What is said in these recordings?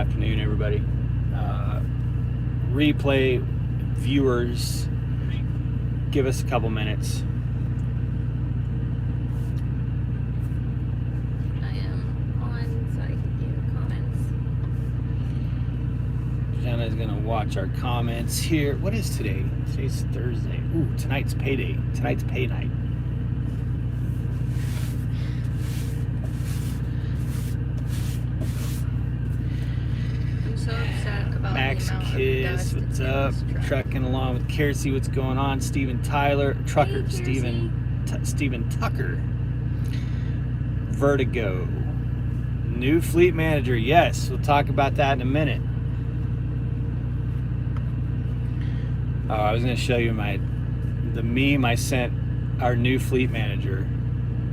afternoon, everybody. Replay viewers, give us a couple minutes. I am on so I can view comments. Jenna's gonna watch our comments here. What is today? Today's Thursday. Ooh, tonight's payday. Tonight's pay night. I'm so upset about Max the amount Kiss, of dust what's that's in up? this truck. Trucking along with Kiersey, what's going on? Steven Tyler, Trucker, Hey, Steven Tucker. Vertigo. New fleet manager, yes. We'll talk about that in a minute. Oh, I was going to show you the meme I sent our new fleet manager.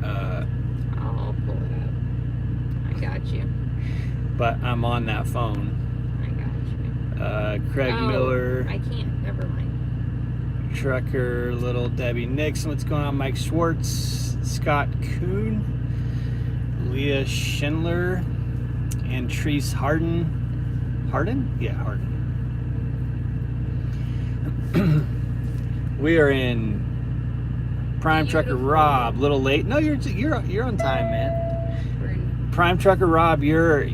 I'll pull it up. I got you. But I'm on that phone. I got you. Craig Miller. I can't. Never mind. Trucker, Little Debbie Nixon, what's going on? Mike Schwartz, Scott Kuhn, Leah Schindler, and Treese Harden. Harden? Yeah, Harden. We are in Prime Trucker Rob. Little late. No, you're on time, man. We're in Prime Trucker Rob, your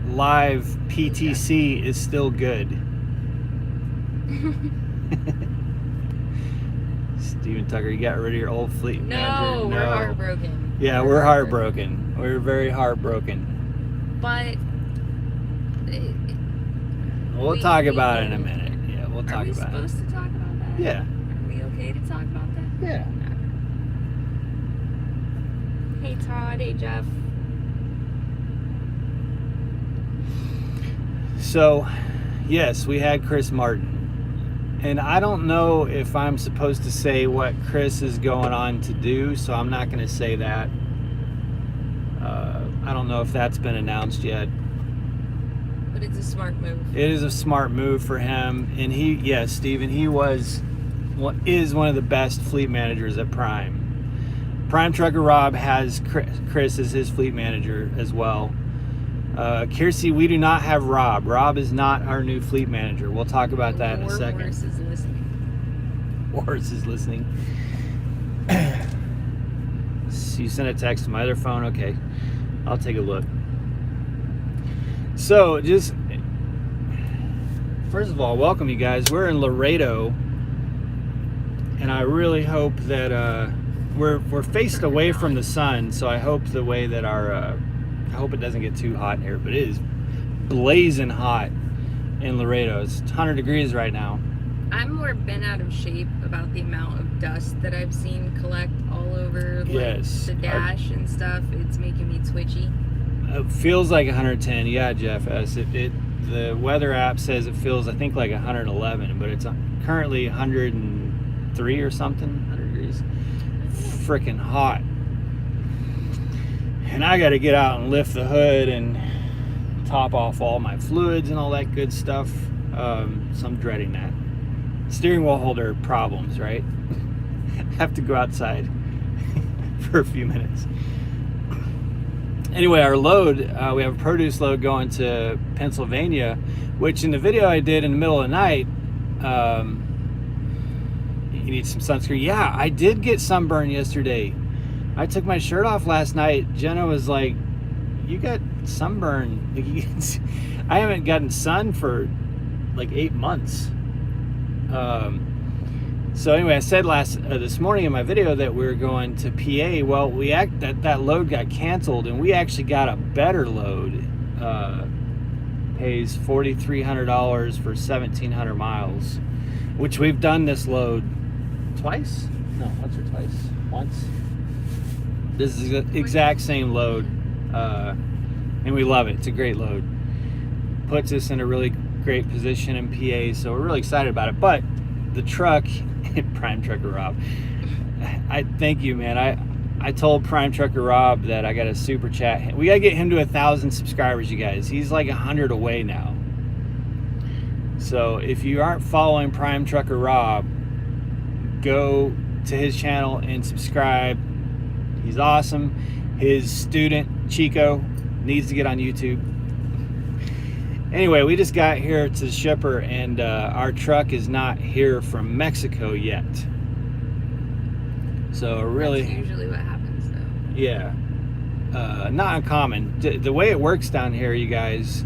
live PTC is still good. Steven Tucker, you got rid of your old fleet manager? No, we're heartbroken. Yeah, we're heartbroken. We're very heartbroken. But We'll talk about it in a minute. Yeah, we'll talk are we about it. supposed to talk about that? Yeah. Are we okay to talk about that? Yeah. Hey Todd, hey Jeff. So, yes, we had Chris Martin. And I don't know if I'm supposed to say what Chris is going on to do, so I'm not going to say that. I don't know if that's been announced yet. But it's a smart move. It is a smart move for him. And Steven, he is one of the best fleet managers at Prime. Prime Trucker Rob has Chris as his fleet manager as well. Kiersey, we do not have Rob. Rob is not our new fleet manager. We'll talk about that in a second. Morris is listening. Morris is listening. So you sent a text to my other phone? Okay. I'll take a look. So, just first of all, welcome you guys. We're in Laredo, and I really hope that we're faced away from the sun. So I hope the way that I hope it doesn't get too hot in here, but it is blazing hot in Laredo. It's 100 degrees right now. I'm more bent out of shape about the amount of dust that I've seen collect all over the dash and stuff. It's making me twitchy. It feels like 110. Yeah, Jeff S. The weather app says it feels, I think, like 111, but it's currently 103 or something. 100 degrees. Freaking hot. And I got to get out and lift the hood and top off all my fluids and all that good stuff. So I'm dreading that. Steering wheel holder problems, right? Have to go outside for a few minutes. Anyway, our load, we have a produce load going to Pennsylvania, which in the video I did in the middle of the night, you need some sunscreen. Yeah, I did get sunburn yesterday. I took my shirt off last night. Jenna was like, you got sunburn. I haven't gotten sun for like 8 months. So anyway, I said this morning in my video that we were going to PA. Well, that load got canceled, and we actually got a better load. Pays $4,300 for 1,700 miles, which we've done this load twice. No, once or twice. Once. This is the exact same load, and we love it. It's a great load. Puts us in a really great position in PA, so we're really excited about it. But the truck, Prime Trucker Rob, I thank you, man. I told Prime Trucker Rob that I got a super chat. We gotta get him to 1,000 subscribers, you guys. He's like 100 away now. So if you aren't following Prime Trucker Rob, go to his channel and subscribe. He's awesome. His student Chico needs to get on YouTube. Anyway, we just got here to the shipper, and our truck is not here from Mexico yet. So really, that's usually what happens, though. Yeah, not uncommon. The way it works down here, you guys,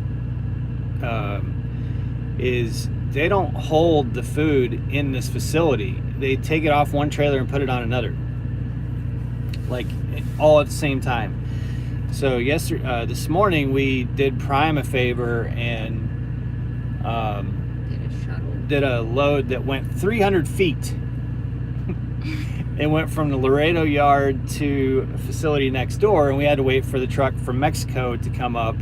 is they don't hold the food in this facility. They take it off one trailer and put it on another, like all at the same time. So this morning we did Prime a favor and did a load that went 300 feet. It went from the Laredo yard to a facility next door, and we had to wait for the truck from Mexico to come up.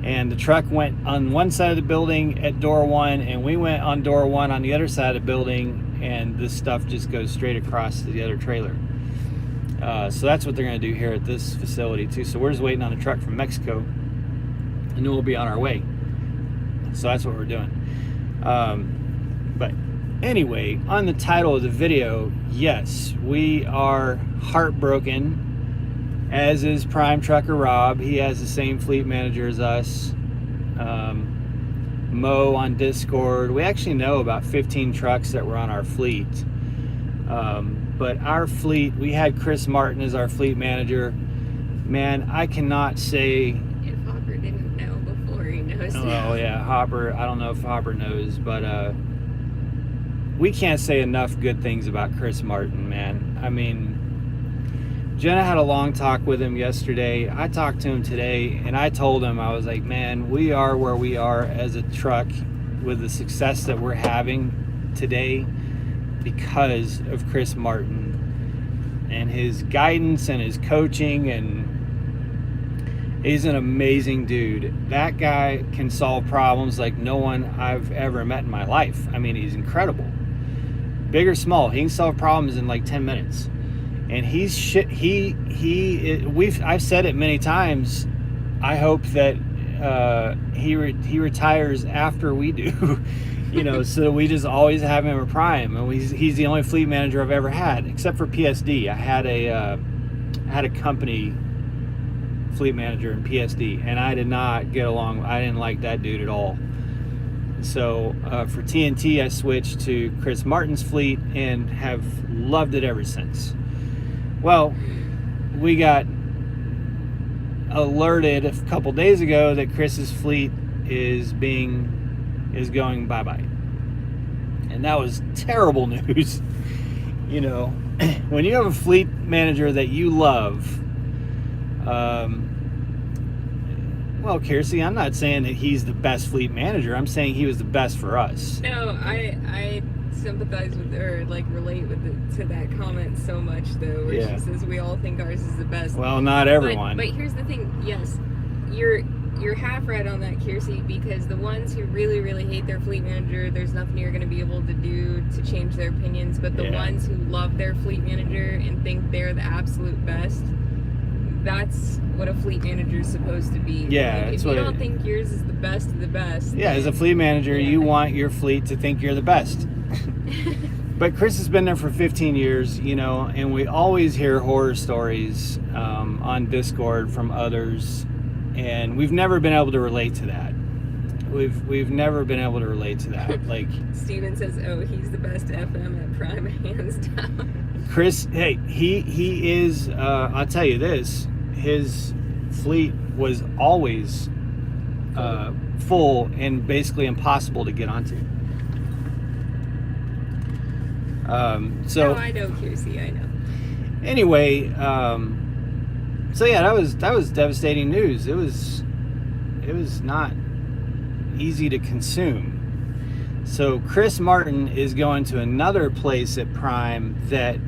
And the truck went on one side of the building at door one, and we went on door one on the other side of the building, and this stuff just goes straight across to the other trailer. So that's what they're going to do here at this facility too. So we're just waiting on a truck from Mexico, and then we'll be on our way. So that's what we're doing. But anyway, on the title of the video, yes, we are heartbroken, as is Prime Trucker Rob. He has the same fleet manager as us. Mo on Discord. We actually know about 15 trucks that were on our fleet. But our fleet, we had Chris Martin as our fleet manager. Man, I cannot say... If Hopper didn't know before, he knows now. Oh, yeah, Hopper. I don't know if Hopper knows, but we can't say enough good things about Chris Martin, man. I mean, Jenna had a long talk with him yesterday. I talked to him today, and I told him, I was like, man, we are where we are as a truck with the success that we're having today because of Chris Martin and his guidance and his coaching, and he's an amazing dude. That guy can solve problems like no one I've ever met in my life. I mean, he's incredible. Big or small, he can solve problems in like 10 minutes. And I've said it many times. I hope that he retires after we do. You know, so we just always have him at Prime, and he's the only fleet manager I've ever had, except for PSD. I had a company fleet manager in PSD, and I did not get along. I didn't like that dude at all. So for TNT, I switched to Chris Martin's fleet and have loved it ever since. Well, we got alerted a couple days ago that Chris's fleet is going bye-bye. And that was terrible news. You know, when you have a fleet manager that you love, well, Kiersey, I'm not saying that he's the best fleet manager. I'm saying he was the best for us. No, I sympathize with her, like relate to that comment so much, though, where she says we all think ours is the best. Well, not everyone. But here's the thing. Yes, you're half right on that, Kiersey, because the ones who really, really hate their fleet manager, there's nothing you're going to be able to do to change their opinions. But the ones who love their fleet manager and think they're the absolute best, that's what a fleet manager is supposed to be. Yeah, like, if you don't think yours is the best of the best. Yeah, as a fleet manager, you want your fleet to think you're the best. But Chris has been there for 15 years, you know, and we always hear horror stories on Discord from others, and we've never been able to relate to that. We've never been able to relate to that. Like Steven says, oh, he's the best FM at Prime, hands down. Chris, hey, he is. I'll tell you this: his fleet was always full and basically impossible to get onto. So no, I know, Kiersey, I know. Anyway, so yeah, that was devastating news. It was not easy to consume. So Chris Martin is going to another place at Prime that,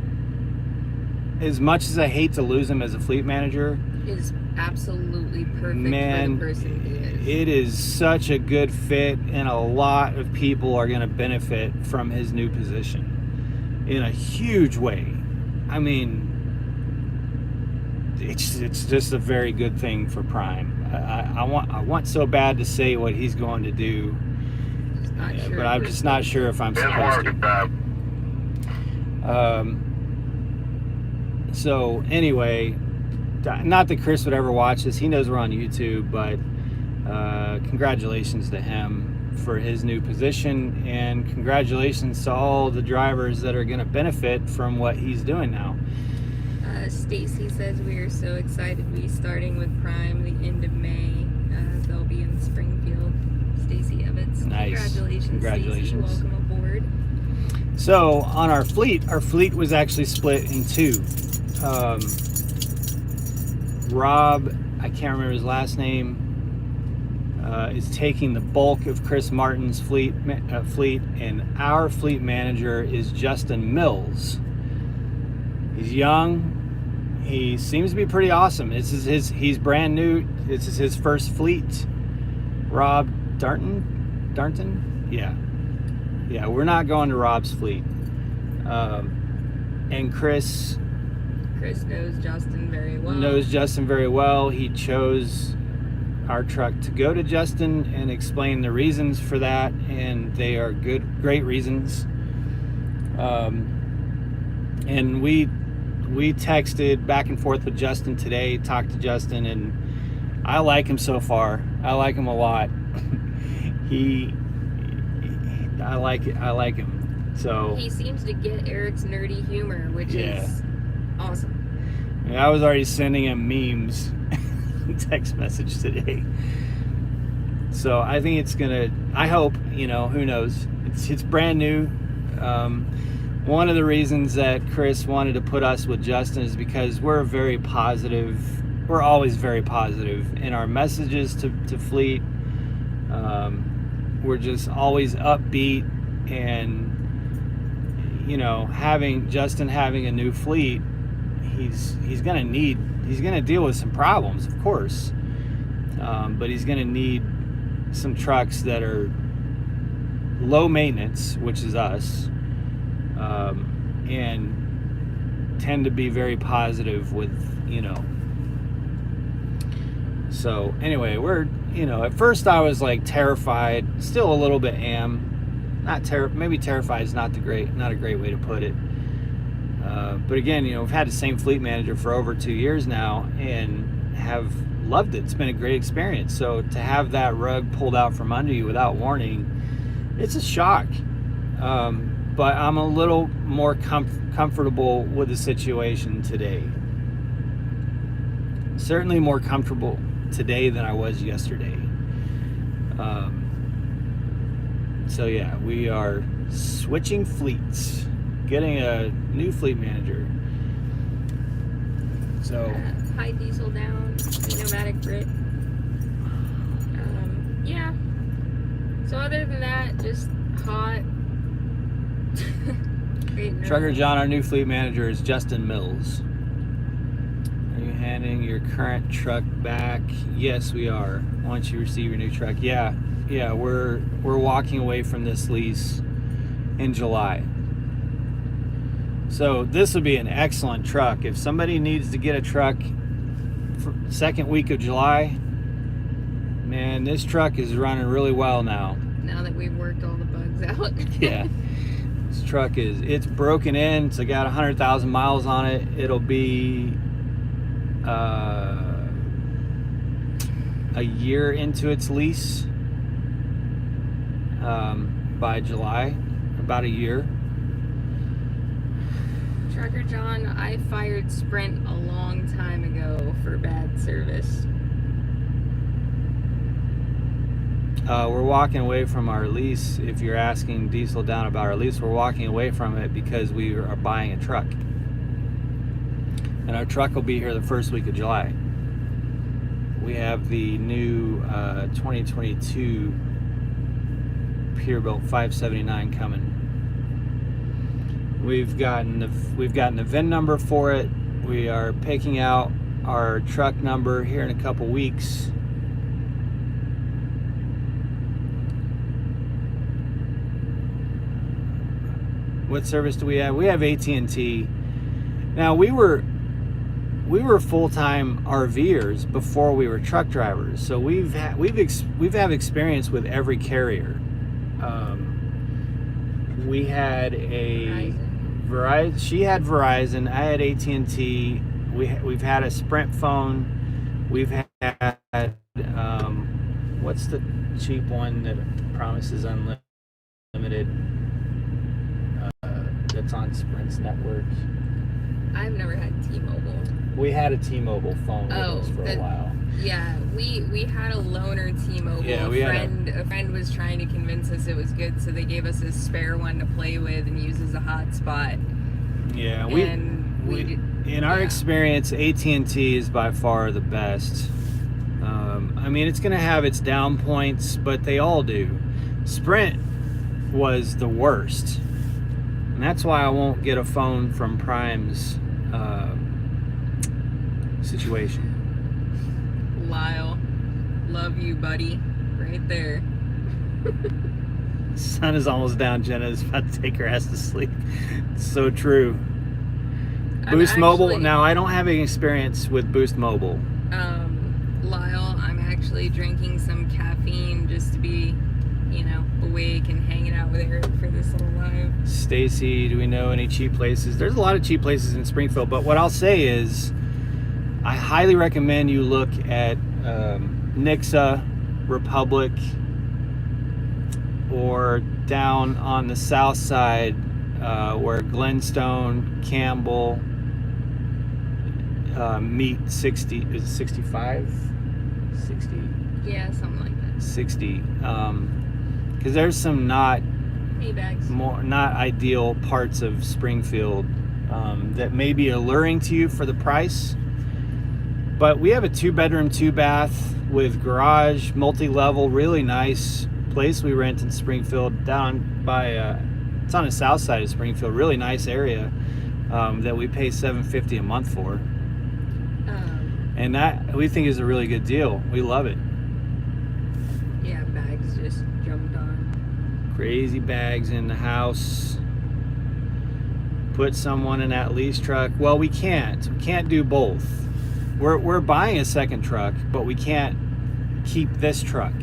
as much as I hate to lose him as a fleet manager, is absolutely perfect for the person he is. It is such a good fit, and a lot of people are going to benefit from his new position in a huge way. I mean, it's just a very good thing for Prime. I want so bad to say what he's going to do, but I'm just not sure if I'm supposed to. So anyway, not that Chris would ever watch this. He knows we're on YouTube, but congratulations to him for his new position, and congratulations to all the drivers that are going to benefit from what he's doing now. Stacy says we are so excited to be starting with Prime the end of May. They'll be in Springfield. Stacy Evans. Nice. Congratulations. Stacy. Welcome aboard. So on our fleet was actually split in two. Rob, I can't remember his last name, is taking the bulk of Chris Martin's fleet, and our fleet manager is Justin Mills. He's young. He seems to be pretty awesome. He's brand new. This is his first fleet. Rob Darnton? Yeah, we're not going to Rob's fleet. And Chris knows Justin very well. He chose our truck to go to Justin and explain the reasons for that, and they are great reasons. And we texted back and forth with Justin today, talked to Justin, and I like him so far. I like him a lot. I like him. So he seems to get Eric's nerdy humor, which is awesome. I was already sending him memes, text message today. So I think it's gonna. I hope, who knows? It's brand new. One of the reasons that Chris wanted to put us with Justin is because we're very positive. We're always very positive in our messages to fleet. We're just always upbeat, and having Justin having a new fleet, he's gonna deal with some problems, of course, but he's gonna need some trucks that are low maintenance, which is us, and tend to be very positive with So anyway, we're at first I was like terrified, still a little bit am. Maybe terrified is not a great way to put it. But again, we've had the same fleet manager for over 2 years now and have loved it. It's been a great experience. So to have that rug pulled out from under you without warning, it's a shock. But I'm a little more comfortable with the situation today. Certainly more comfortable today than I was yesterday. So yeah, we are switching fleets, getting a new fleet manager. So high diesel down, pneumatic Brit. Yeah. So other than that, just hot. Trucker John, our new fleet manager is Justin Mills. Are you handing your current truck back? Yes, we are. Once you receive your new truck. Yeah, we're walking away from this lease in July. So this would be an excellent truck. If somebody needs to get a truck for second week of July, man, this truck is running really well now. Now that we've worked all the bugs out. Yeah. This truck it's broken in. It's got 100,000 miles on it. It'll be a year into its lease by July, about a year. Trucker John, I fired Sprint a long time ago for bad service. We're walking away from our lease. If you're asking Diesel Down about our lease, we're walking away from it because we are buying a truck. And our truck will be here the first week of July. We have the new 2022 Peterbilt 579 coming. We've gotten the VIN number for it. We are picking out our truck number here in a couple weeks. What service do we have? We have AT&T. Now we were full-time RVers before we were truck drivers, so we've had experience with every carrier. We had a Verizon. She had Verizon. I had AT&T. We've had a Sprint phone. We've had what's the cheap one that promises unlimited? That's on Sprint's network. I've never had T-Mobile. We had a T-Mobile phone with us for a while. Yeah, we had a loaner T-Mobile. Yeah, a friend was trying to convince us it was good, so they gave us a spare one to play with and use as a hotspot. Yeah, in our experience, AT&T is by far the best. I mean, it's going to have its down points, but they all do. Sprint was the worst, and that's why I won't get a phone from Prime's situation. Lyle, love you, buddy. Right there. Sun is almost down. Jenna is about to take her ass to sleep. It's so true. Boost Mobile. Now, I don't have any experience with Boost Mobile. Lyle, I'm actually drinking some caffeine just to be, awake and hanging out with Eric for this little live. Stacy, do we know any cheap places? There's a lot of cheap places in Springfield, but what I'll say is I highly recommend you look at Nixa, Republic, or down on the south side where Glenstone, Campbell meet 60. Is it 65? 60? Yeah, something like that. 60. Because there's some not ideal parts of Springfield that may be alluring to you for the price. But we have a 2-bedroom, 2-bath with garage, multi-level, really nice place we rent in Springfield down by, it's on the south side of Springfield, really nice area that we pay $750 a month for. And that we think is a really good deal. We love it. Yeah, bags just jumped on. Crazy bags in the house. Put someone in that lease truck. Well, we can't. We can't do both. We're buying a second truck, but we can't keep this truck.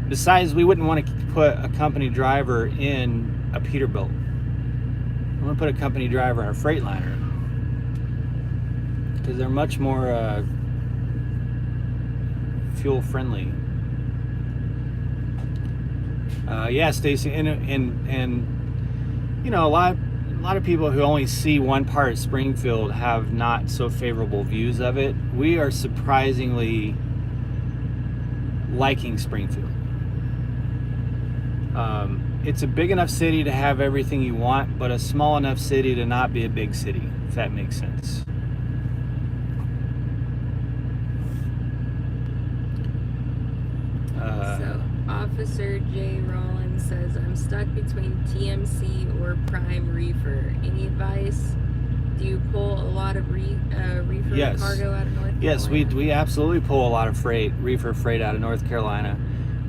Besides, we wouldn't want to put a company driver in a Peterbilt. I want to put a company driver in a Freightliner because they're much more fuel friendly. Yeah, Stacy, and a lot of people who only see one part of Springfield have not so favorable views of it. We are surprisingly liking Springfield. It's a big enough city to have everything you want, but a small enough city to not be a big city, if that makes sense. So, Officer J. Rollins says, I'm stuck between TMC or Prime Reefer. Any advice? Do you pull a lot of reefer cargo out of North Carolina? Yes, we absolutely pull a lot of reefer freight out of North Carolina.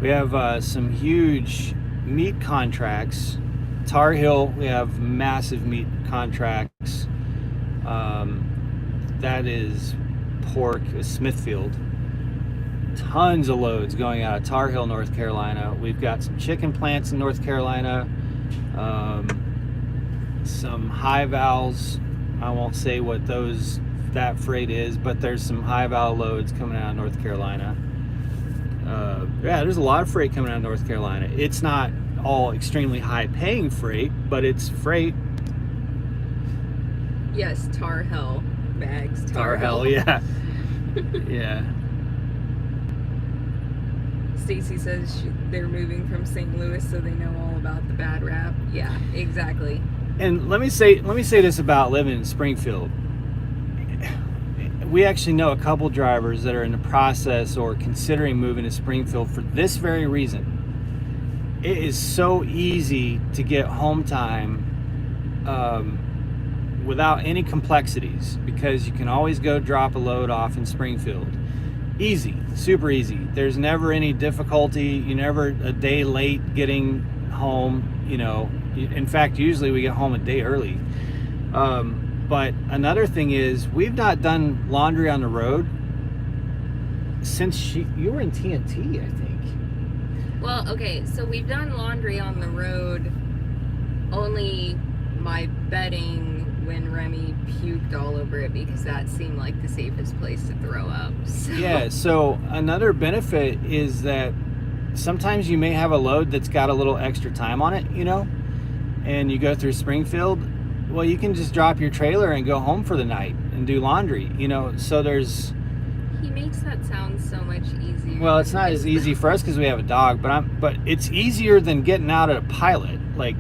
We have some huge meat contracts. Tar Heel, we have massive meat contracts. That is pork, Smithfield. Tons of loads going out of Tar Heel, North Carolina. We've got some chicken plants in North Carolina. Some high vowels. I won't say what that freight is, but there's some high vowel loads coming out of North Carolina. Yeah, there's a lot of freight coming out of North Carolina. It's not all extremely high paying freight, but it's freight. Yes, Tar Heel bags. Tar Heel, yeah. Yeah. Stacy says they're moving from St. Louis, so they know all about the bad rap. Yeah, exactly. And let me say this about living in Springfield. We actually know a couple drivers that are in the process or considering moving to Springfield for this very reason. It is so easy to get home time without any complexities because you can always go drop a load off in Springfield. Easy, super easy. There's never any difficulty. You're never a day late getting home. In fact, usually we get home a day early. But another thing is, we've not done laundry on the road since you were in TNT, I think. Well, okay, so we've done laundry on the road, only my bedding when Remy puked all over it because that seemed like the safest place to throw up. So. Yeah, so another benefit is that sometimes you may have a load that's got a little extra time on it, you know, and you go through Springfield. Well, you can just drop your trailer and go home for the night and do laundry, you know. So there's... He makes that sound so much easier. Well, it's not as easy for us because we have a dog, but it's easier than getting out at a pilot. Like,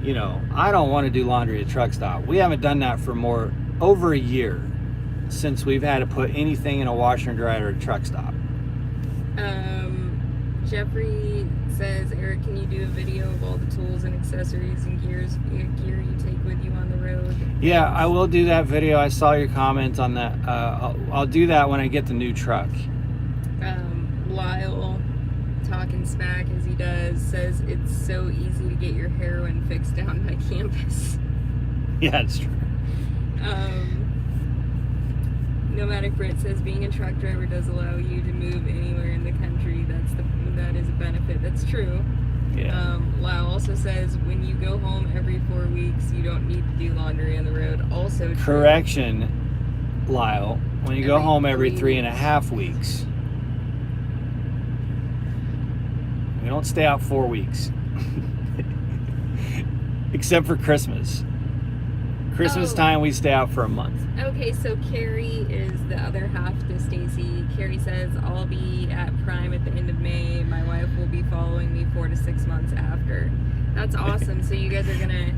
you know, I don't want to do laundry at a truck stop. We haven't done that for over a year since we've had to put anything in a washer and dryer at a truck stop. Jeffrey says, Eric, can you do a video of all the tools and accessories and gear you take with you on the road? Yeah, I will do that video. I saw your comment on that. I'll do that when I get the new truck. Lyle, talking smack as he does, says it's so easy to get your heroin fixed down by campus. Yeah, it's true. Nomadic Brit says being a truck driver does allow you to move anywhere in the country. That is a benefit. That's true. Yeah. Lyle also says when you go home every 4 weeks, you don't need to do laundry on the road. Also true. Correction, Lyle. When you go home every 3.5 weeks. We don't stay out 4 weeks. Except for Christmas. Christmas time, we stay out for a month. Okay, so Carrie is the other half to Stacy. Carrie says, I'll be at Prime at the end of May. My wife will be following me 4 to 6 months after. That's awesome. So you guys are gonna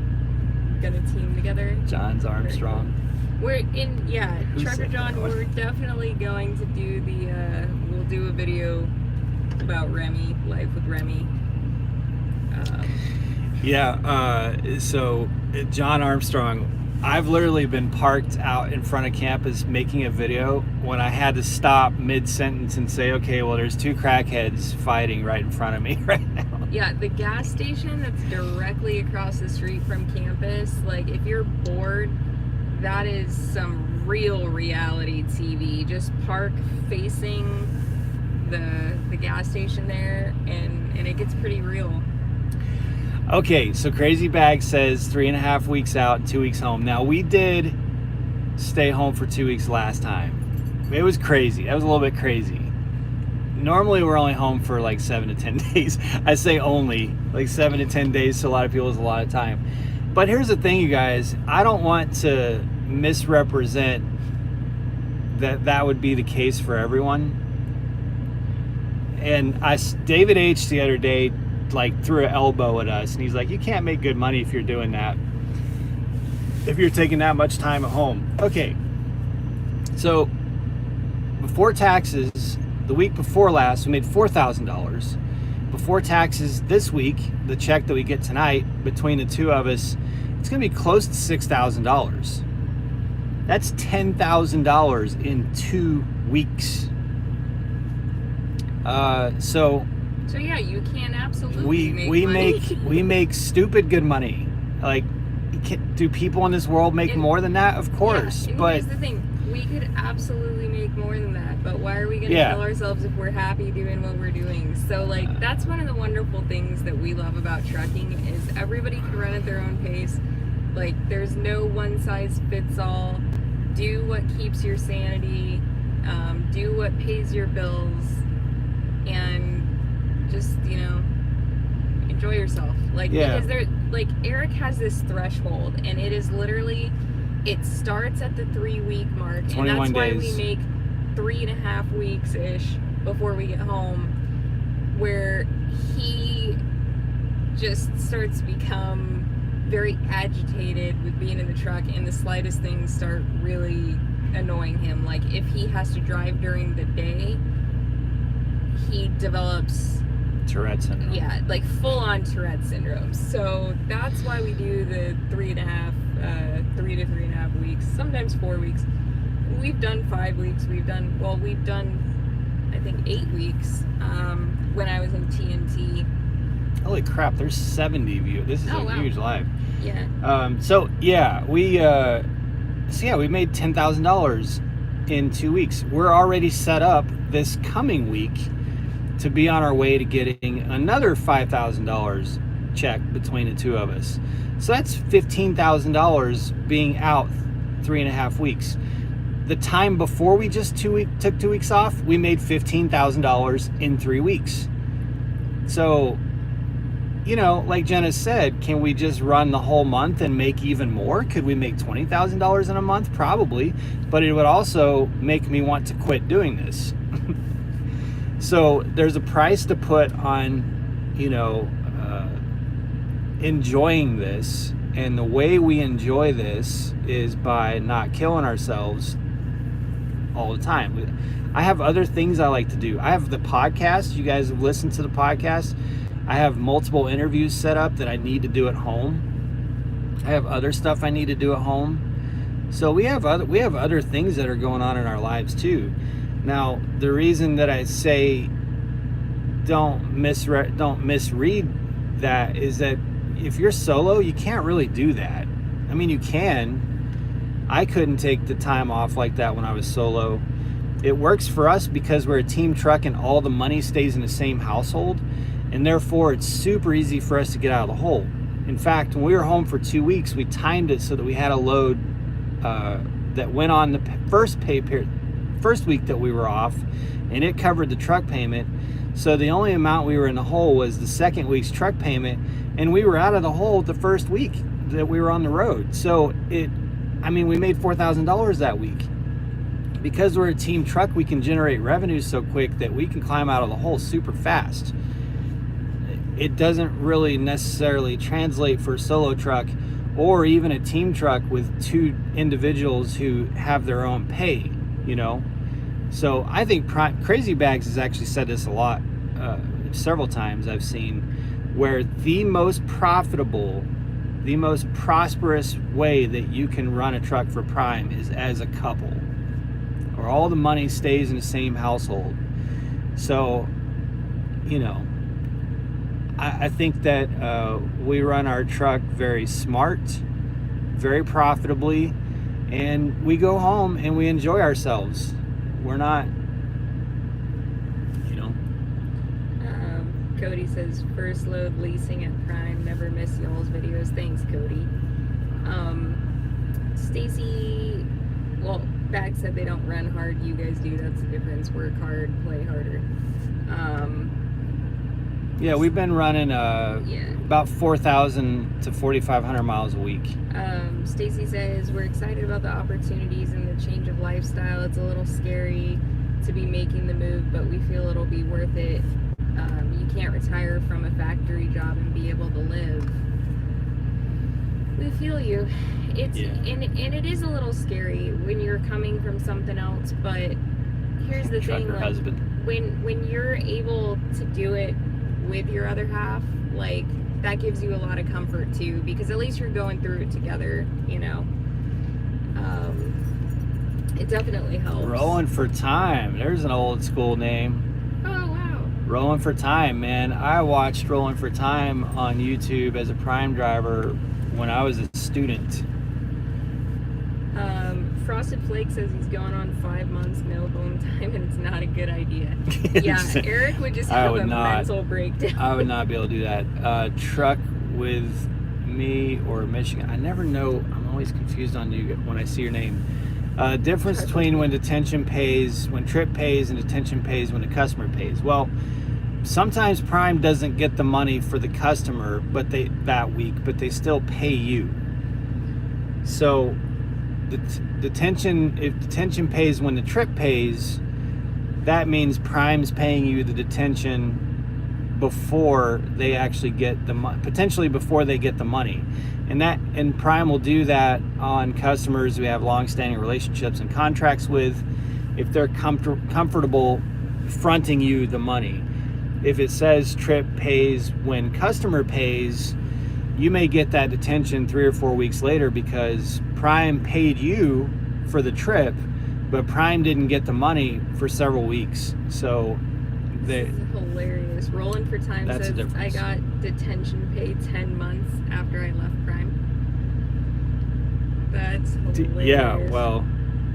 team together? John's Armstrong. Trucker John, we're definitely going to do we'll do a video about Remy, life with Remy. So John Armstrong, I've literally been parked out in front of campus making a video when I had to stop mid-sentence and say, okay, well, there's 2 crackheads fighting right in front of me right now. Yeah, the gas station that's directly across the street from campus, like, if you're bored, that is some real reality TV. Just park facing the gas station there, and it gets pretty real. Okay, so Crazy Bag says 3.5 weeks out, 2 weeks home. Now, we did stay home for 2 weeks last time. It was crazy. That was a little bit crazy. Normally, we're only home for like 7 to 10 days. I say only, like 7 to 10 days to a lot of people is a lot of time. But here's the thing, you guys. I don't want to misrepresent that would be the case for everyone. And David H. the other day, like, threw an elbow at us, and he's like, you can't make good money if you're doing that, if you're taking that much time at home. Okay, so before taxes, the week before last, we made $4,000. Before taxes this week, the check that we get tonight, between the two of us, it's gonna be close to $6,000. That's $10,000 in 2 weeks. So yeah, you can absolutely make money. we make stupid good money. Like, do people in this world make more than that? Of course. Yeah, and but here's the thing, we could absolutely make more than that, but why are we going to tell ourselves if we're happy doing what we're doing? So, like, that's one of the wonderful things that we love about trucking is everybody can run at their own pace. Like, there's no one size fits all. Do what keeps your sanity, do what pays your bills, and just, you know, enjoy yourself. Like, because Eric has this threshold, and it is literally, it starts at the 3 week mark, and that's why we make 3.5 weeks ish before we get home, where he just starts to become very agitated with being in the truck, and the slightest things start really annoying him. Like, if he has to drive during the day, he develops Tourette syndrome. Yeah, like full-on Tourette syndrome. So that's why we do the 3 to 3.5 weeks, sometimes 4 weeks. We've done 5 weeks. We've done I think 8 weeks when I was in TNT. Holy crap! There's 70 of you. This is huge live. Yeah. We made $10,000 in 2 weeks. We're already set up this coming week to be on our way to getting another $5,000 check between the two of us. So that's $15,000 being out 3.5 weeks. The time before we just took 2 weeks off, we made $15,000 in 3 weeks. So, like Jenna said, can we just run the whole month and make even more? Could we make $20,000 in a month? Probably, but it would also make me want to quit doing this. So there's a price to put on, enjoying this, and the way we enjoy this is by not killing ourselves all the time. I have other things I like to do. I have the podcast. You guys have listened to the podcast. I have multiple interviews set up that I need to do at home. I have other stuff I need to do at home. So we have other things that are going on in our lives too. Now, the reason that I say don't misread that is that if you're solo, you can't really do that. I mean, you can. I couldn't take the time off like that when I was solo. It works for us because we're a team truck and all the money stays in the same household, and therefore it's super easy for us to get out of the hole. In fact, when we were home for 2 weeks, we timed it so that we had a load that went on the first week that we were off, and it covered the truck payment. So the only amount we were in the hole was the second week's truck payment, and we were out of the hole the first week that we were on the road. So we made $4,000 that week. Because we're a team truck, we can generate revenue so quick that we can climb out of the hole super fast. It doesn't really necessarily translate for a solo truck or even a team truck with two individuals who have their own pay, So I think Crazy Bags has actually said this a lot, several times I've seen, where the most profitable, the most prosperous way that you can run a truck for Prime is as a couple, or all the money stays in the same household. So, I think that we run our truck very smart, very profitably, and we go home and we enjoy ourselves. We're not, Cody says, first load leasing at Prime, never miss y'all's videos. Thanks, Cody. Stacy, Bags said they don't run hard. You guys do. That's the difference. Work hard, play harder. Yeah, we've been running about 4,000 to 4,500 miles a week. Stacy says, we're excited about the opportunities and the change of lifestyle. It's a little scary to be making the move, but we feel it'll be worth it. You can't retire from a factory job and be able to live. We feel you. And it is a little scary when you're coming from something else, but here's the thing, like, husband. When you're able to do it with your other half, like, that gives you a lot of comfort too, because at least you're going through it together, it definitely helps. Rolling for Time, there's an old school name. Oh wow. Rolling for Time, man. I watched Rolling for Time on YouTube as a Prime driver when I was a student. Frosted Flake says he's going on 5 months no home time and it's not a good idea. Yeah, Eric would just have a mental breakdown. I would not be able to do that. Truck with me or Michigan. I never know. I'm always confused on you when I see your name. Difference between when detention pays, when Trip pays, and detention pays when the customer pays. Well, sometimes Prime doesn't get the money for the customer, but that week, but they still pay you. So if detention pays when the Trip pays, that means Prime's paying you the detention before they actually get the money, potentially before they get the money. And Prime will do that on customers we have long-standing relationships and contracts with, if they're comfortable fronting you the money. If it says Trip pays when customer pays, you may get that detention 3 or 4 weeks later because Prime paid you for the trip, but Prime didn't get the money for several weeks. So this is hilarious. Rolling for Time says I got detention pay 10 months after I left Prime. That's hilarious. Yeah, well,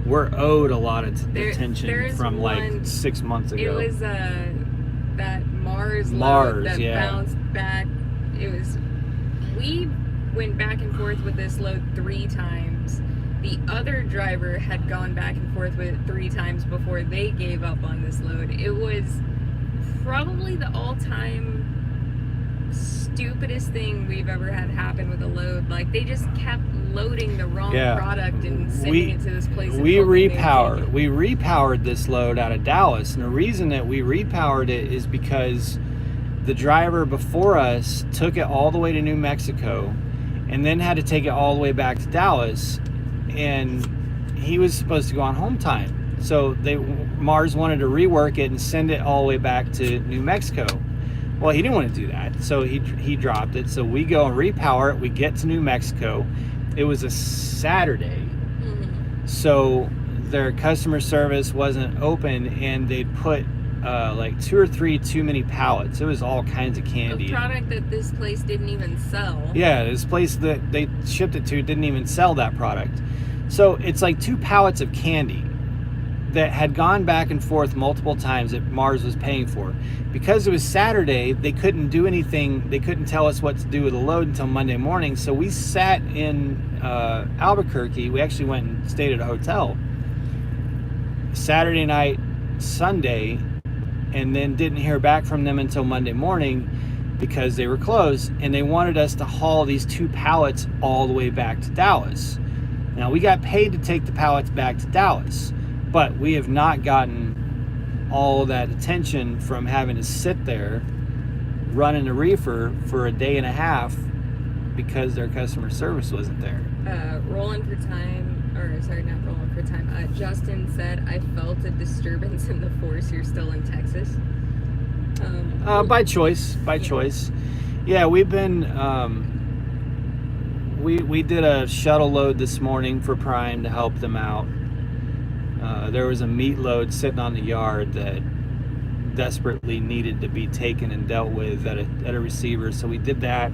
we're owed a lot of detention from like 6 months ago. It was that Mars load that bounced back. It was we went back and forth with this load 3 times. The other driver had gone back and forth with it 3 times before they gave up on this load. It was probably the all-time stupidest thing we've ever had happen with a load. Like, they just kept loading the wrong product and sending it to this place. We repowered this load out of Dallas, and the reason that we repowered it is because the driver before us took it all the way to New Mexico and then had to take it all the way back to Dallas, and he was supposed to go on home time. So Mars wanted to rework it and send it all the way back to New Mexico. Well, he didn't want to do that, so he dropped it. So we go and repower it. We get to New Mexico. It was a Saturday, so their customer service wasn't open, and they'd put like 2 or 3 too many pallets. It was all kinds of candy. A product that this place didn't even sell. Yeah, this place that they shipped it to didn't even sell that product. So it's like 2 pallets of candy that had gone back and forth multiple times that Mars was paying for. Because it was Saturday, they couldn't do anything. They couldn't tell us what to do with the load until Monday morning. So we sat in Albuquerque. We actually went and stayed at a hotel Saturday night, Sunday, and then didn't hear back from them until Monday morning because they were closed, and they wanted us to haul these 2 pallets all the way back to Dallas. Now, we got paid to take the pallets back to Dallas, but we have not gotten all that attention from having to sit there running a reefer for a day and a half because their customer service wasn't there. Rolling for time, or sorry, not rolling for time. Justin said, I felt a disturbance in the force. You're still in Texas. By choice. Yeah, we've been, we did a shuttle load this morning for Prime to help them out. There was a meat load sitting on the yard that desperately needed to be taken and dealt with at a receiver, so we did that.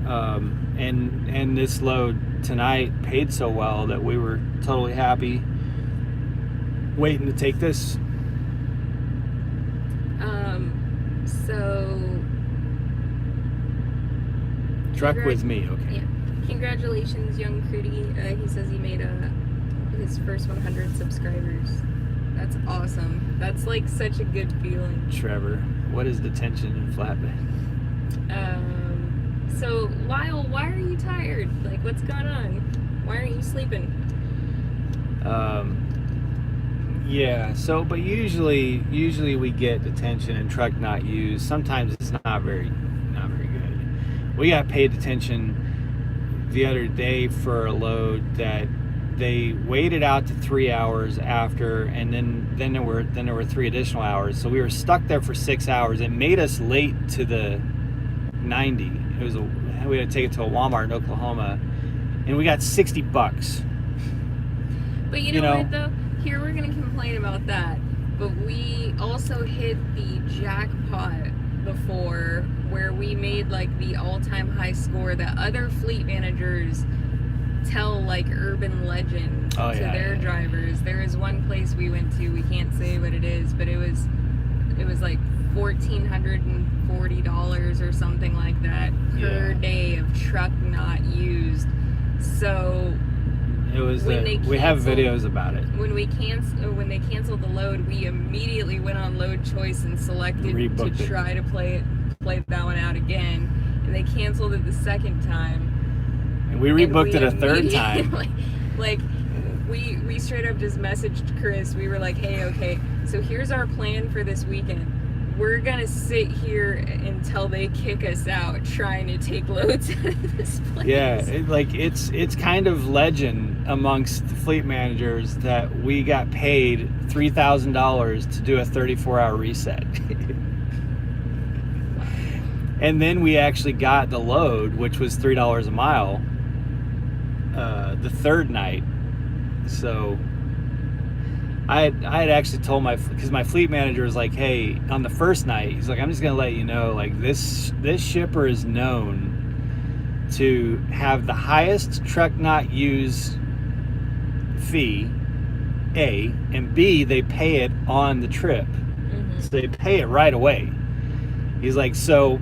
And this load tonight paid so well that we were totally happy waiting to take this. So truck with me, okay. Yeah. Congratulations, young Crudy. He says he made his first 100 subscribers. That's awesome. That's like such a good feeling. Trevor, what is detention in flatbed? So Lyle, why are you tired? Like, what's going on? Why aren't you sleeping? Yeah, so but usually we get detention and truck not used. Sometimes it's not very good. We got paid detention the other day for a load that they waited out to 3 hours after, and then there were 3 additional hours. So we were stuck there for 6 hours. It made us late to the 90. We had to take it to a Walmart in Oklahoma, and we got $60. But you know what though? Here we're gonna complain about that, but we also hit the jackpot before where we made like the all-time high score that other fleet managers tell like urban legend to their drivers. There is one place we went to, we can't say what it is, but it was like $1,440 or something like that per day of truck not used. So it was we have videos about it. When they canceled the load, we immediately went on load choice and selected to try to play that one out again, and they canceled it the second time. And we rebooked it a third time. Like we straight up just messaged Chris. We were like, hey, okay, so here's our plan for this weekend. We're gonna sit here until they kick us out trying to take loads out of this place. Yeah, it's kind of legend amongst the fleet managers that we got paid $3,000 to do a 34-hour reset. And then we actually got the load, which was $3 a mile, the third night. So I had actually told because my fleet manager was like, hey, on the first night, he's like, I'm just gonna let you know, like this shipper is known to have the highest truck not used fee, A, and B, they pay it on the trip. So they pay it right away. He's like, so,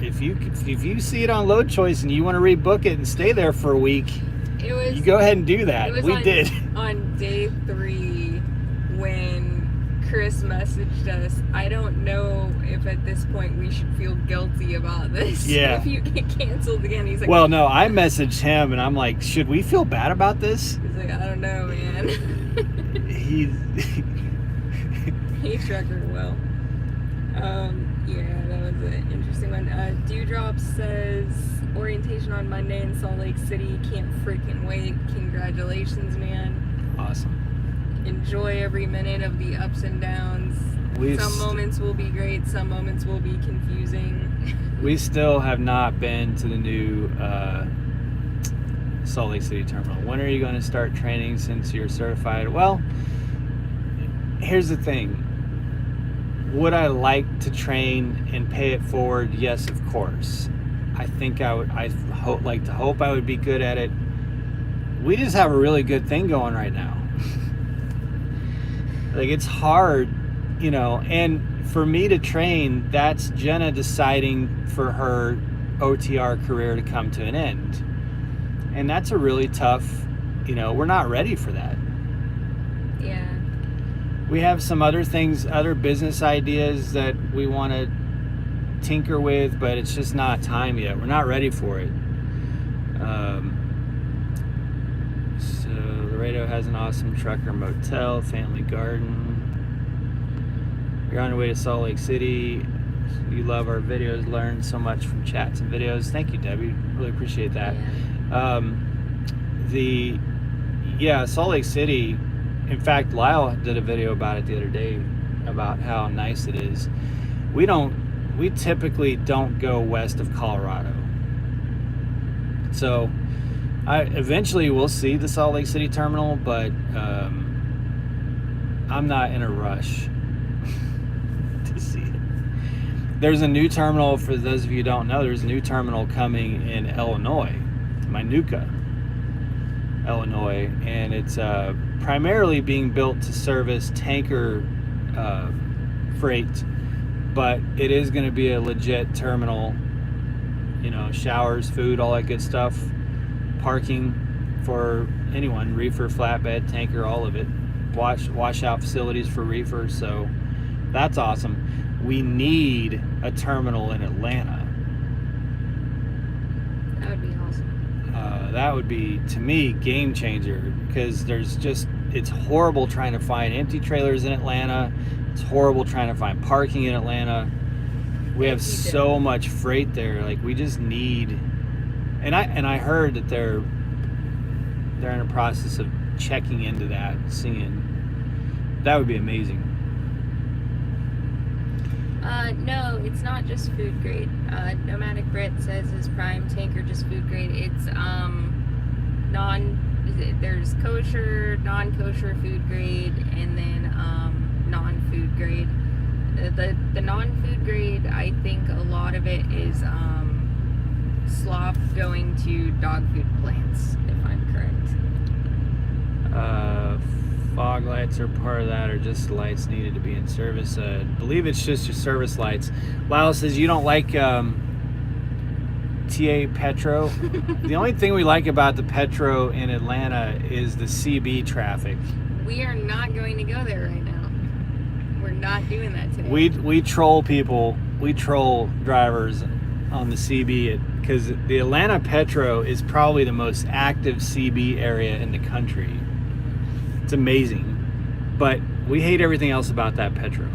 if you see it on Load Choice and you want to rebook it and stay there for a week, you go ahead and do that. We did. On day 3 when Chris messaged us. I don't know if at this point we should feel guilty about this. Yeah. If you get canceled again. He's like, well, no, I messaged him and I'm like, should we feel bad about this? He's like, I don't know, man. He trucker well. Yeah, that was an interesting one. Dewdrop says orientation on Monday in Salt Lake City. Can't freaking wait. Congratulations, man. Awesome. Enjoy every minute of the ups and downs. Some moments will be great. Some moments will be confusing. We still have not been to the new Salt Lake City terminal. When are you going to start training since you're certified? Well, here's the thing. Would I like to train and pay it forward? Yes, of course. I think I would. I hope I would be good at it. We just have a really good thing going right now. Like, it's hard, you know, and for me to train, that's Jenna deciding for her OTR career to come to an end. And that's a really tough, you know, we're not ready for that. Yeah. We have some other things, other business ideas that we want to tinker with, but it's just not time yet. We're not ready for it. So Laredo has an awesome trucker motel, family garden. You're on your way to Salt Lake City. You love our videos, learn so much from chats and videos. Thank you, Debbie. Really appreciate that. Yeah. Salt Lake City. In fact, Lyle did a video about it the other day about how nice it is. We typically don't go west of Colorado. So eventually we'll see the Salt Lake City terminal, but I'm not in a rush to see it. There's a new terminal, for those of you who don't know, there's a new terminal coming in Illinois, Minooka, Illinois, and it's primarily being built to service tanker freight, but it is going to be a legit terminal, you know, showers, food, all that good stuff, parking for anyone, reefer, flatbed, tanker, all of it, washout facilities for reefer. So that's awesome. We need a terminal in Atlanta. That would be awesome. That would be, to me, game changer, because it's horrible trying to find empty trailers in Atlanta. It's horrible trying to find parking in Atlanta. We have so much freight there. Like, we just need, and I heard that they're in a process of checking into that, seeing. That would be amazing. No, it's not just food grade. Nomadic Brit says his prime tanker just food grade. It's there's kosher, non-kosher food grade, and then non-food grade. The non-food grade, I think a lot of it is slop going to dog food plants, if I'm correct. Fog lights are part of that, or just lights needed to be in service. I believe it's just your service lights. Lyle says you don't like TA Petro. The only thing we like about the Petro in Atlanta is the CB traffic. We are not going to go there right now. We're not doing that today. We troll people. We troll drivers on the CB because the Atlanta Petro is probably the most active CB area in the country. It's amazing, but we hate everything else about that Petro.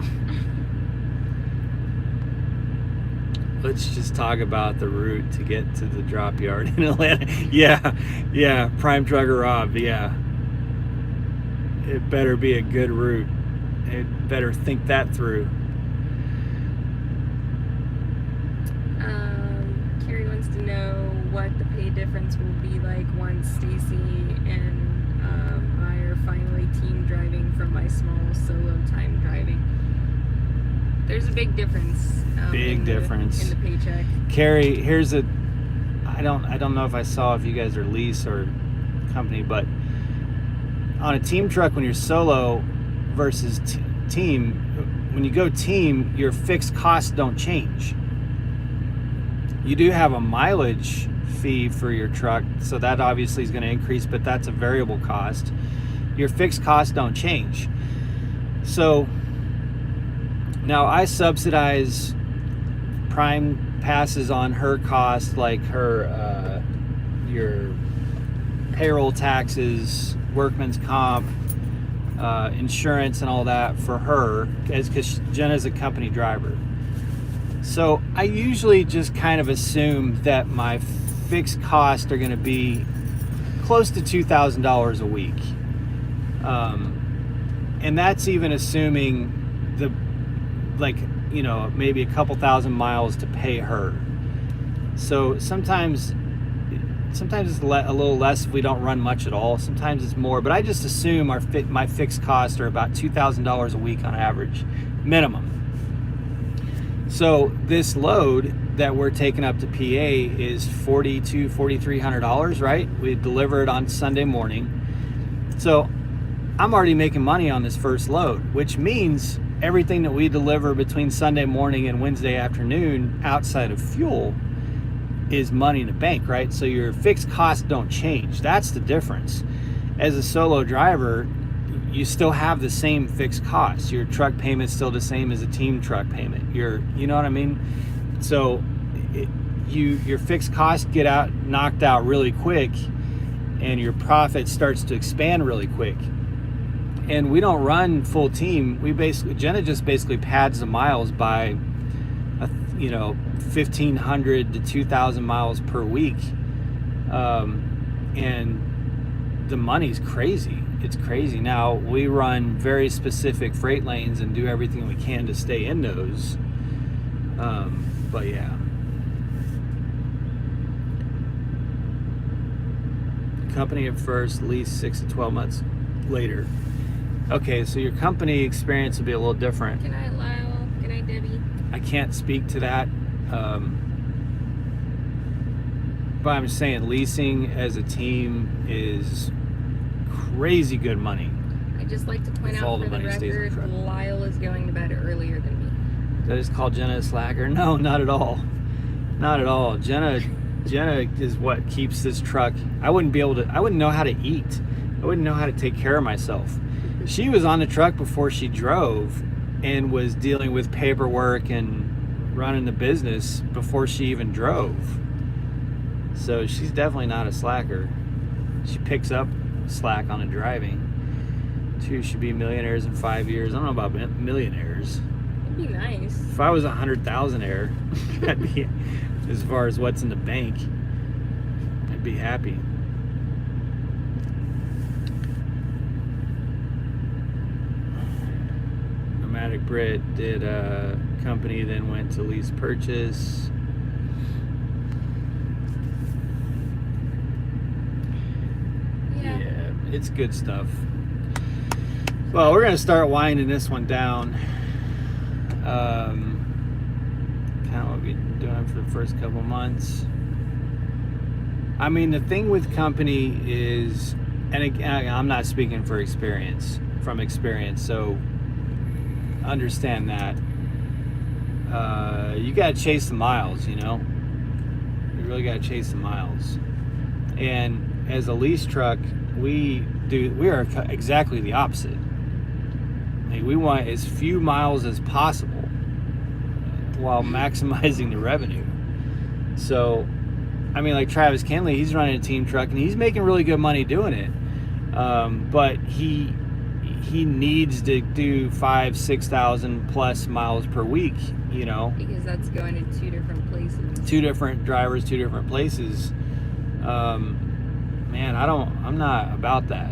Let's just talk about the route to get to the drop yard in Atlanta. Yeah, Prime Trucker Rob, yeah. It better be a good route. It better think that through. Carrie wants to know what the pay difference will be like once Stacy and I are finally team driving from my small solo time driving. There's a big difference. In the paycheck. Carrie, here's I don't know if I saw if you guys are lease or company, but on a team truck, when you're solo versus team, when you go team, your fixed costs don't change. You do have a mileage fee for your truck, so that obviously is going to increase, but that's a variable cost. Your fixed costs don't change. So now I subsidize Prime passes on her cost, like her your payroll taxes, workman's comp, insurance, and all that for her, because Jenna's a company driver. So I usually just kind of assume that my fixed costs are going to be close to $2,000 a week. And that's even assuming maybe a couple thousand miles to pay her. So sometimes it's a little less if we don't run much at all. Sometimes it's more, but I just assume my fixed costs are about $2,000 a week on average, minimum. So this load that we're taking up to PA is $4,300, right? We deliver it on Sunday morning. So I'm already making money on this first load, which means everything that we deliver between Sunday morning and Wednesday afternoon outside of fuel is money in the bank, right? So your fixed costs don't change. That's the difference. As a solo driver, you still have the same fixed costs. Your truck payment's still the same as a team truck payment. You know what I mean? So your fixed costs get knocked out really quick, and your profit starts to expand really quick. And we don't run full team. Jenna just basically pads the miles by 1,500 to 2,000 miles per week, and the money's crazy. It's crazy. Now we run very specific freight lanes and do everything we can to stay in those. But yeah. Company at first, lease 6 to 12 months later. Okay, so your company experience will be a little different. Good night, Lyle. Good night, Debbie. I can't speak to that. But I'm just saying, leasing as a team is crazy good money. I'd just like to point out for the record, Lyle is going to bed earlier than me. That is called Jenna a slacker? No, not at all. Not at all. Jenna is what keeps this truck. I wouldn't know how to eat. I wouldn't know how to take care of myself. She was on the truck before she drove and was dealing with paperwork and running the business before she even drove. So she's definitely not a slacker. She picks up slack on the driving. 2 should be millionaires in 5 years. I don't know about millionaires. That'd be nice. If I was 100,000-aire, I'd be, as far as what's in the bank, I'd be happy. Nomadic Brit did a company, then went to lease purchase. Yeah, it's good stuff. Well, we're gonna start winding this one down. Kind of what we've been doing for the first couple months. I mean, the thing with company is, and again, I'm not speaking from experience, so understand that. You gotta chase the miles, you know? You really gotta chase the miles. And as a lease truck, we are exactly the opposite. Like, we want as few miles as possible while maximizing the revenue. So, I mean, like Travis Kenley, he's running a team truck and he's making really good money doing it. But he needs to do 5,000-6,000 plus miles per week, you know? Because that's going to 2 different places. 2 different drivers, 2 different places. Man, I'm not about that.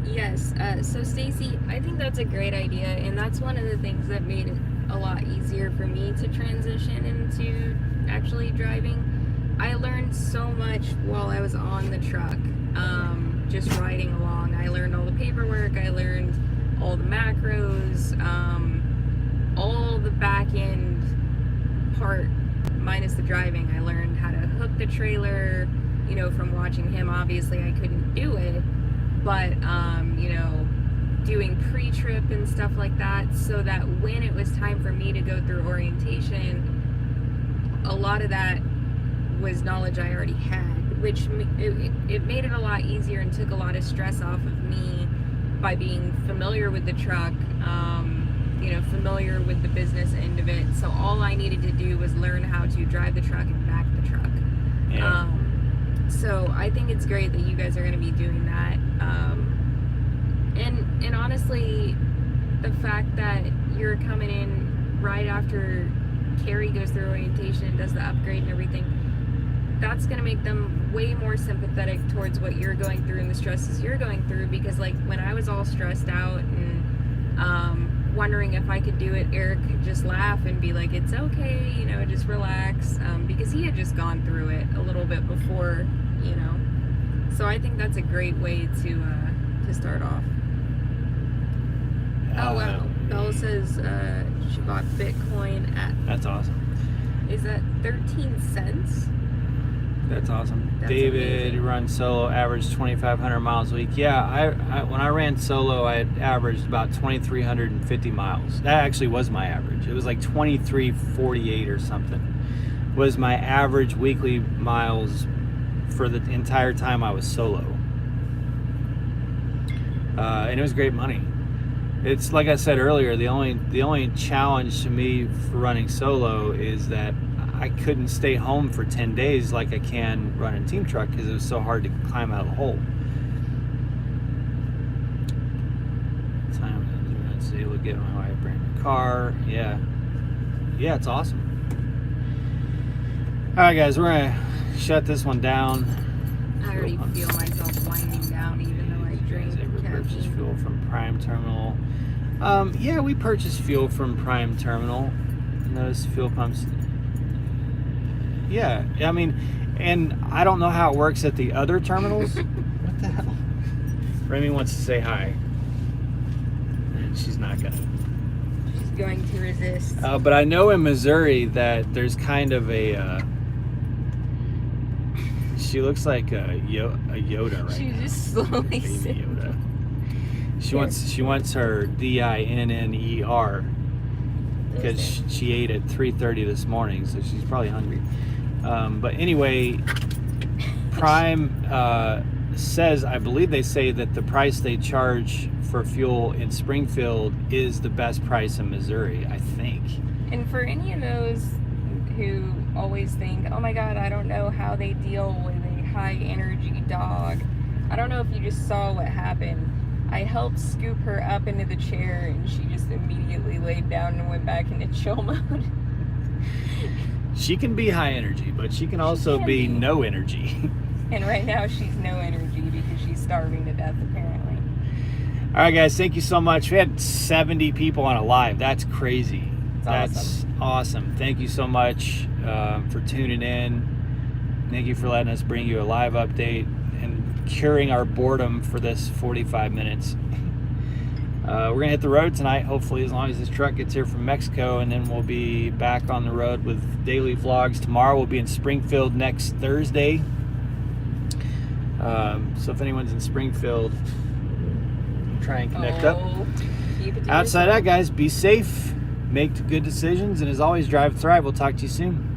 Yes, so Stacy, I think that's a great idea, and that's one of the things that made it a lot easier for me to transition into actually driving. I learned so much while I was on the truck, just riding along. I learned all the paperwork, I learned all the macros, all the back end part minus the driving. I learned how to hook the trailer, you know, from watching him. Obviously I couldn't do it, but you know, doing pre-trip and stuff like that, so that when it was time for me to go through orientation, a lot of that was knowledge I already had, which it made it a lot easier and took a lot of stress off of me by being familiar with the truck, familiar with the business end of it. So all I needed to do was learn how to drive the truck and back the truck. Yeah. So I think it's great that you guys are going to be doing that. And honestly, the fact that you're coming in right after Carrie goes through orientation and does the upgrade and everything, that's going to make them way more sympathetic towards what you're going through and the stresses you're going through. Because like when I was all stressed out and wondering if I could do it, Eric could just laugh and be like, it's okay, just relax, because he had just gone through it a little bit before, so I think that's a great way to start off. Oh wow, Bella says she bought Bitcoin at, That's awesome. is that 13 cents? That's awesome. That's David amazing. runs solo, averaged 2,500 miles a week. Yeah, I when I ran solo, I had averaged about 2,350 miles. That actually was my average. It was like 2,348 or something. Was my average weekly miles for the entire time I was solo. And it was great money. It's like I said earlier, the only challenge to me for running solo is that I couldn't stay home for 10 days like I can running team truck because it was so hard to climb out of the hole. Time to see, look at my wife brand new car. Yeah, it's awesome. All right, guys, we're gonna shut this one down. I already feel myself winding down, even though I drink Purchase caffeine. fuel from Prime Terminal. Yeah, we purchase fuel from Prime Terminal. Those fuel pumps. Yeah, I mean, and I don't know how it works at the other terminals. What the hell? Remy wants to say hi. And she's not gonna. She's going to resist. But I know in Missouri that there's kind of a. She looks like a Yoda right She now. just slowly Baby sits. Yoda. She wants her DINNER because she ate at 3:30 this morning, so she's probably hungry. But anyway, Prime says, I believe they say that the price they charge for fuel in Springfield is the best price in Missouri, I think. And for any of those who always think, oh my god, I don't know how they deal with a high energy dog, I don't know if you just saw what happened. I helped scoop her up into the chair and she just immediately laid down and went back into chill mode. She can be high energy, but she can also can be be. no energy. And right now she's no energy because she's starving to death apparently. All right, guys, thank you so much. We had 70 people on a live. That's crazy. That's awesome. Thank you so much for tuning in. Thank you for letting us bring you a live update and curing our boredom for this 45 minutes. We're going to hit the road tonight, hopefully, as long as this truck gets here from Mexico, and then we'll be back on the road with daily vlogs. Tomorrow we'll be in Springfield next Thursday. So if anyone's in Springfield, try and connect up. Keep it to Outside yourself. that, guys, be safe, make good decisions, and as always, drive, thrive. We'll talk to you soon.